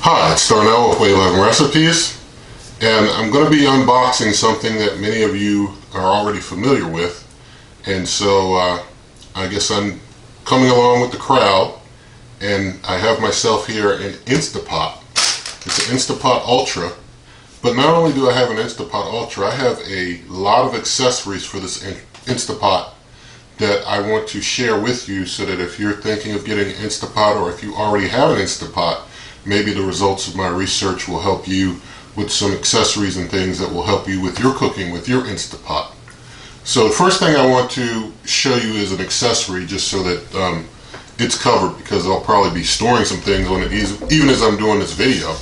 Hi, it's Darnell with Way 11 Recipes, and I'm going to be unboxing something that many of you are already familiar with, and so I guess I'm coming along with the crowd, and I have myself here an Instapot. It's an Instapot Ultra, but not only do I have an Instapot Ultra, I have a lot of accessories for this Instapot that I want to share with you, so that if you're thinking of getting an Instapot, or if you already have an Instapot, maybe the results of my research will help you with some accessories and things that will help you with your cooking with your Instapot. So the first thing I want to show you is an accessory, just so that it's covered, because I'll probably be storing some things on it even as I'm doing this video.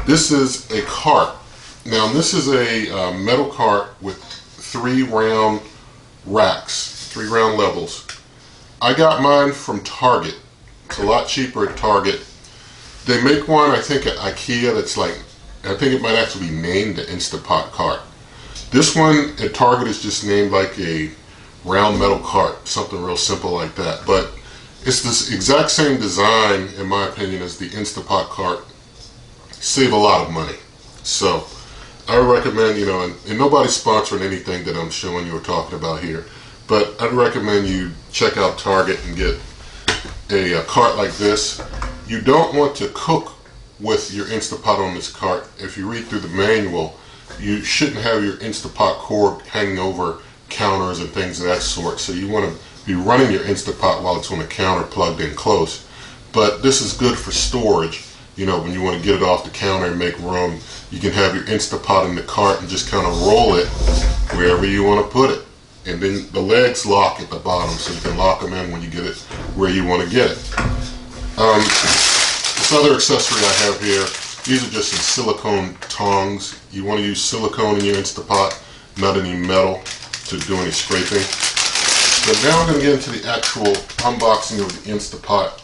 This is a cart. Now this is a metal cart with 3 round racks, 3 round levels. I got mine from Target. It's a lot cheaper at Target. They make one, I think, at IKEA that's like, I think it might actually be named the Instapot cart. This one at Target is just named like a round metal cart, something real simple like that. But it's this exact same design, in my opinion, as the Instapot cart. Save a lot of money. So I recommend, and nobody's sponsoring anything that I'm showing you or talking about here, but I'd recommend you check out Target and get a cart like this. You don't want to cook with your Instapot on this cart. If you read through the manual, you shouldn't have your Instapot cord hanging over counters and things of that sort. So you want to be running your Instapot while it's on the counter plugged in close. But this is good for storage. When you want to get it off the counter and make room, you can have your Instapot in the cart and just kind of roll it wherever you want to put it. And then the legs lock at the bottom, so you can lock them in when you get it where you want to get it. This other accessory I have here, these are just some silicone tongs. You want to use silicone in your Instapot, not any metal, to do any scraping. But now I'm going to get into the actual unboxing of the Instapot.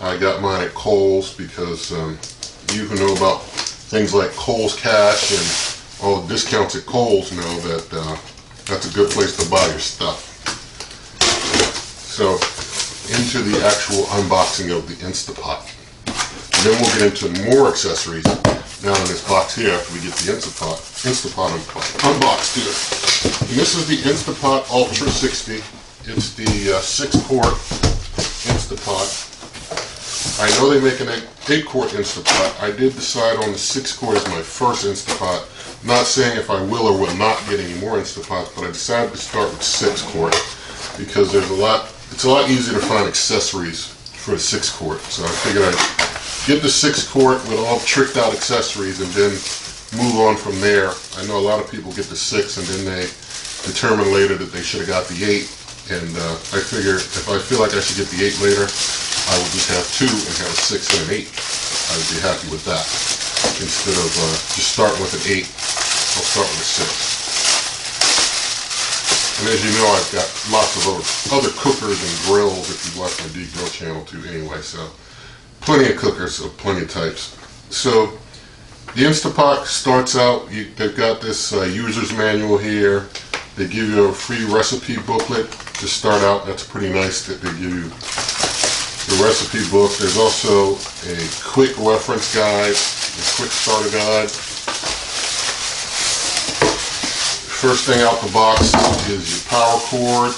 I got mine at Kohl's, because you who know about things like Kohl's Cash and all the discounts at Kohl's know that that's a good place to buy your stuff. So, into the actual unboxing of the Instapot. And then we'll get into more accessories now in this box here after we get the Instapot unboxed here. And this is the Instapot Ultra 60. It's the 6-quart Instapot. I know they make an 8-quart Instapot. I did decide on the 6-quart as my first Instapot. I'm not saying if I will or will not get any more Instapots, but I decided to start with 6-quart because it's a lot easier to find accessories for the 6-quart. So I figured I'd get the 6-quart with all tricked out accessories and then move on from there. I know a lot of people get the 6 and then they determine later that they should have got the 8. And I figure if I feel like I should get the 8 later, I will just have 2 and have a 6 and an 8. I would be happy with that. Instead of just starting with an 8, I'll start with a 6. And as you know, I've got lots of other cookers and grills, if you watch my iGrill channel too anyway, so plenty of cookers of plenty of types. So the Instapot starts out, they've got this user's manual here. They give you a free recipe booklet to start out. That's pretty nice that they give you the recipe book. There's also a quick reference guide, a quick starter guide. First thing out the box is your power cord.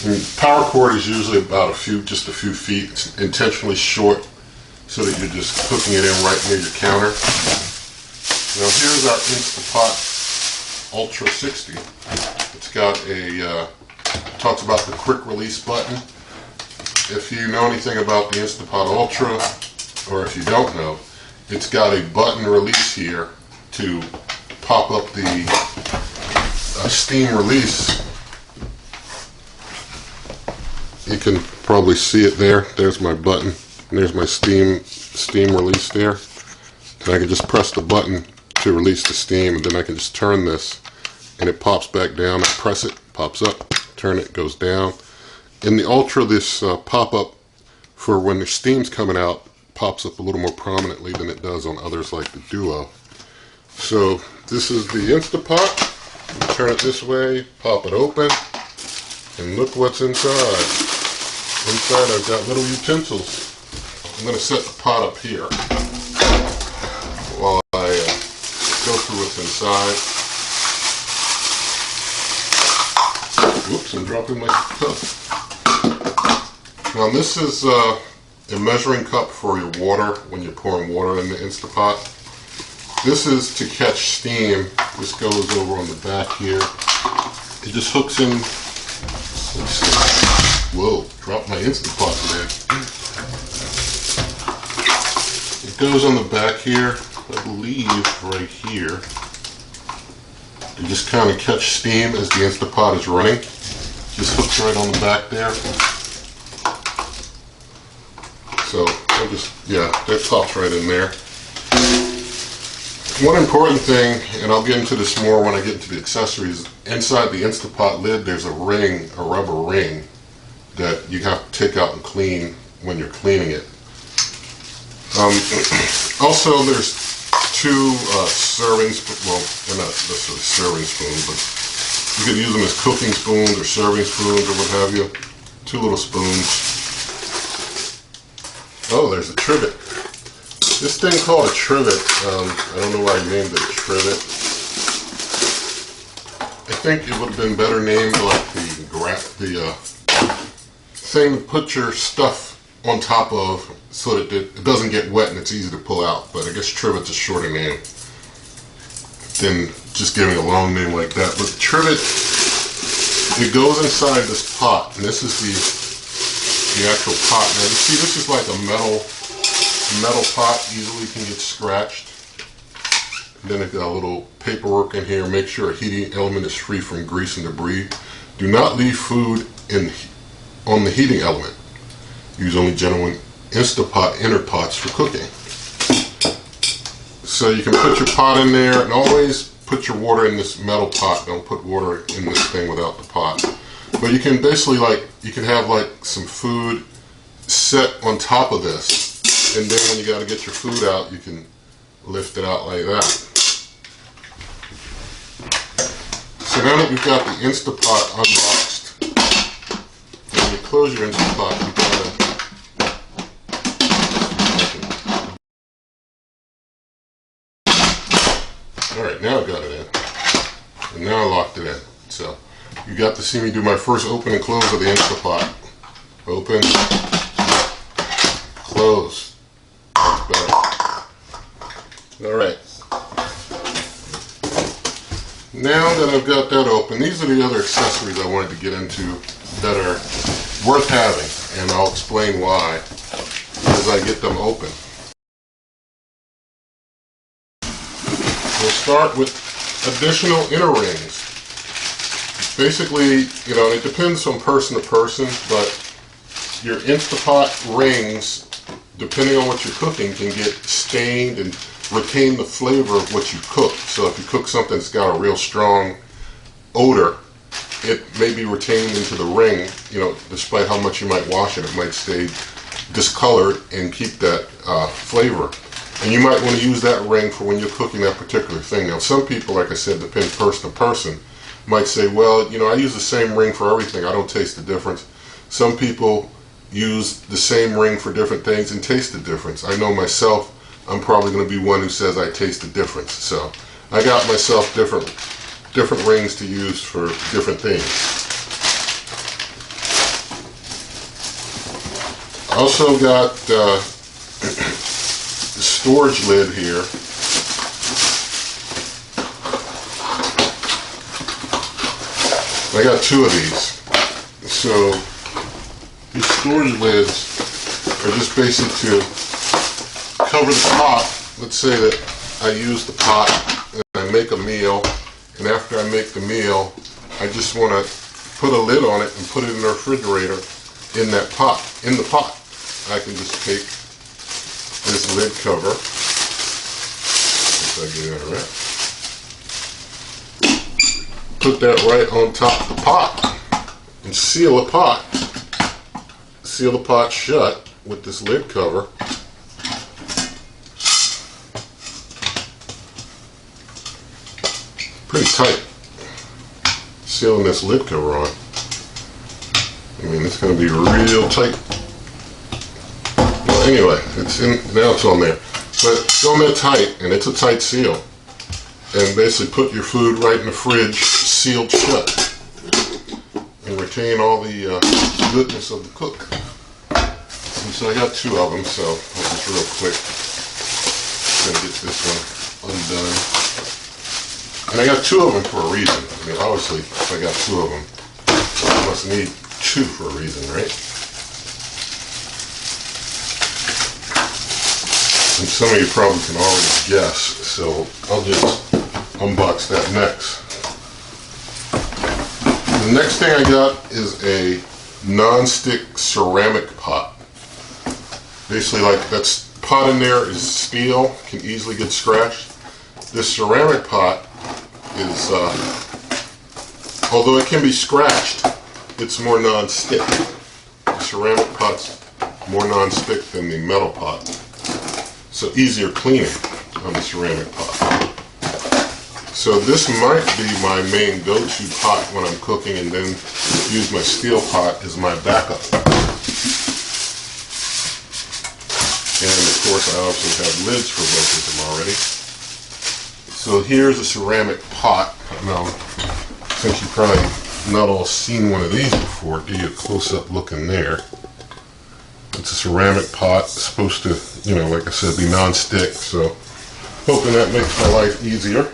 And power cord is usually about just a few feet. It's intentionally short so that you're just hooking it in right near your counter. Now here's our Instapot Ultra 60. It's got talks about the quick release button. If you know anything about the Instapot Ultra, or if you don't know, it's got a button release here to pop up the steam release. You can probably see it there. There's my button. And there's my steam release there. And I can just press the button to release the steam, and then I can just turn this and it pops back down. I press it, pops up, turn it, goes down. In the Ultra, this pop-up for when the steam's coming out pops up a little more prominently than it does on others like the Duo. So this is the Instapot. Turn it this way, pop it open, and look what's inside. Inside I've got little utensils. I'm going to set the pot up here while I go through what's inside. Whoops, I'm dropping my cup. Now this is a measuring cup for your water when you're pouring water in the Instapot. This is to catch steam. This goes over on the back here. It just hooks in. Let's see. Whoa, dropped my Instapot lid. It goes on the back here, I believe right here. You just kind of catch steam as the Instapot is running. Just hooks right on the back there. So I'll just, yeah, that pops right in there. One important thing, and I'll get into this more when I get into the accessories, inside the Instapot lid there's a ring, a rubber ring, that you have to take out and clean when you're cleaning it. Also there's two serving spoons, well, they're not necessarily serving spoons, but you could use them as cooking spoons or serving spoons or what have you. Two little spoons. Oh, there's a trivet. This thing called a trivet, I don't know why I named it a trivet. I think it would have been better named like the thing to put your stuff on top of so that it doesn't get wet and it's easy to pull out. But I guess trivet's a shorter name than just giving a long name like that. But the trivet, it goes inside this pot, and this is the actual pot. Now you see this is like a metal pot, easily can get scratched. And then it got a little paperwork in here. Make sure a heating element is free from grease and debris. Do not leave food on the heating element. Use only genuine Instapot inner pots for cooking. So you can put your pot in there, and always put your water in this metal pot. Don't put water in this thing without the pot. But you can basically you can have like some food set on top of this. And then when you got to get your food out, you can lift it out like that. So now that you've got the Instapot unboxed, when you close your Instapot, you Alright, now I got it in. And now I locked it in. So you got to see me do my first open and close of the Instapot. Open, close. Better. Alright. Now that I've got that open, these are the other accessories I wanted to get into that are worth having, and I'll explain why as I get them open. We'll start with additional inner rings. Basically, you know, it depends from person to person, but your Instapot rings, depending on what you're cooking, can get stained and retain the flavor of what you cook. So if you cook something that's got a real strong odor, it may be retained into the ring, you know, despite how much you might wash it, it might stay discolored and keep that flavor. And you might want to use that ring for when you're cooking that particular thing. Now some people, like I said, depend person to person, might say, well, you know, I use the same ring for everything, I don't taste the difference. Some people use the same ring for different things and taste the difference. I know myself, I'm probably going to be one who says I taste the difference. So I got myself different rings to use for different things. I also got the storage lid here. I got two of these. So these storage lids are just basic to cover the pot. Let's say that I use the pot and I make a meal, and after I make the meal, I just want to put a lid on it and put it in the refrigerator in that pot, in the pot. I can just take this lid cover, if I get that right, put that right on top of the pot and seal the pot. Seal the pot shut with this lid cover. Pretty tight. Sealing this lid cover on. I mean, it's going to be real tight. Go anyway, it's in, now it's on there. But it's on there tight, and it's a tight seal. And basically put your food right in the fridge, sealed shut. And retain all the goodness of the cook. And so I got 2 of them, so I'll just real quick gonna get this one undone. And I got 2 of them for a reason. I mean, obviously, if I got 2 of them, I must need 2 for a reason, right? And some of you probably can already guess, so I'll just unbox that next. The next thing I got is a non-stick ceramic pot. Basically, like, that's pot in there is steel, can easily get scratched. This ceramic pot is, although it can be scratched, it's more non-stick. The ceramic pot's more non-stick than the metal pot. So easier cleaning on the ceramic pot. So this might be my main go-to pot when I'm cooking, and then use my steel pot as my backup. And of course I also have lids for both of them already. So here's a ceramic pot. Now, I think you've probably not all seen one of these before. Give you a close-up look in there. It's a ceramic pot. It's supposed to, you know, like I said, be non-stick. So hoping that makes my life easier.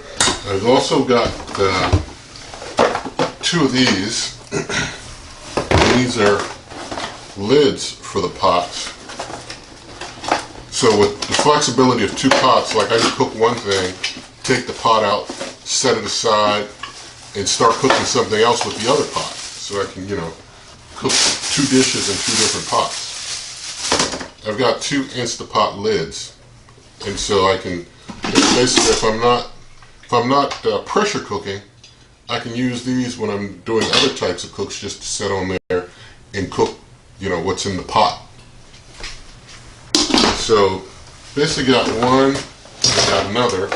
I've also got 2 of these. These are lids for the pots. So with the flexibility of 2 pots, like I can cook one thing, take the pot out, set it aside, and start cooking something else with the other pot. So I can, you know, cook 2 dishes in 2 different pots. I've got 2 Instapot lids, and so I can basically, if I'm not pressure cooking, I can use these when I'm doing other types of cooks, just to set on there and cook, you know, what's in the pot. So basically got one, I got another.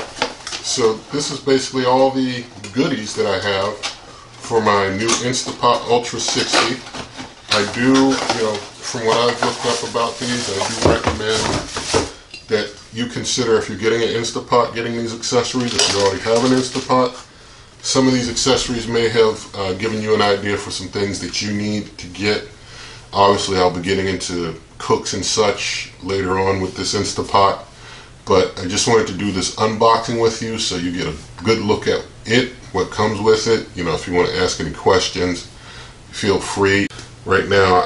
So this is basically all the goodies that I have for my new Instapot Ultra 60. I do, you know, from what I've looked up about these, I do recommend that you consider, if you're getting an Instapot, getting these accessories. If you already have an Instapot, some of these accessories may have given you an idea for some things that you need to get. Obviously, I'll be getting into cooks and such later on with this Instapot, but I just wanted to do this unboxing with you so you get a good look at it, what comes with it. You know, if you want to ask any questions, feel free. Right now,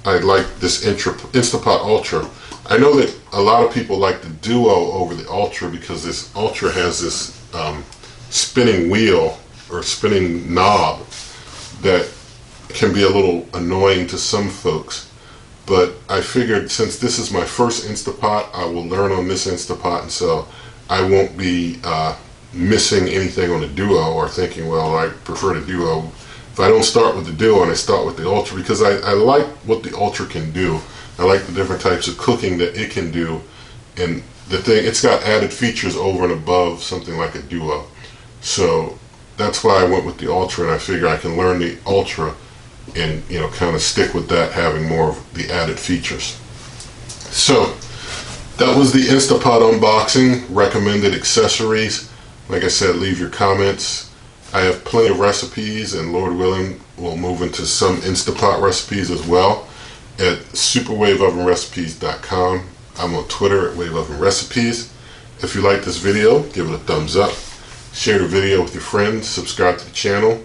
I like this Instapot Ultra. I know that a lot of people like the Duo over the Ultra because this Ultra has this spinning wheel or spinning knob that can be a little annoying to some folks. But I figured, since this is my first Instapot, I will learn on this Instapot, and so I won't be missing anything on the Duo or thinking, well, I prefer the Duo. If I don't start with the Duo and I start with the Ultra, because I like what the Ultra can do. I like the different types of cooking that it can do, and the thing, it's got added features over and above something like a Duo. So that's why I went with the Ultra, and I figure I can learn the Ultra and, you know, kind of stick with that, having more of the added features. So that was the Instapot unboxing, recommended accessories. Like I said, leave your comments. I have plenty of recipes, and Lord willing, we'll move into some Instapot recipes as well at superwaveovenrecipes.com. I'm on Twitter at waveovenrecipes. If you like this video, give it a thumbs up. Share the video with your friends. Subscribe to the channel,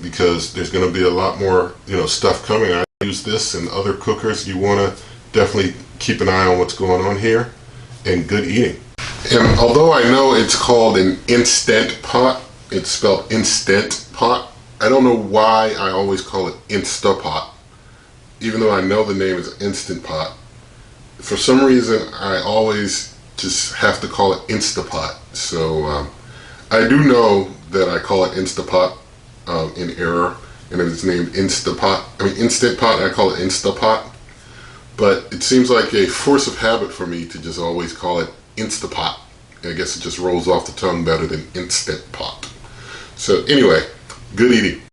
because there's going to be a lot more, you know, stuff coming. I use this and other cookers. You want to definitely keep an eye on what's going on here, and good eating. And although I know it's called an instant pot, it's spelled instant pot, I don't know why I always call it Instapot, even though I know the name is Instant Pot. For some reason, I always just have to call it Instapot. So I do know that I call it Instapot in error, and it's named Instant Pot, I call it Instapot. But it seems like a force of habit for me to just always call it Instapot. I guess it just rolls off the tongue better than Instant Pot. So anyway, good eating.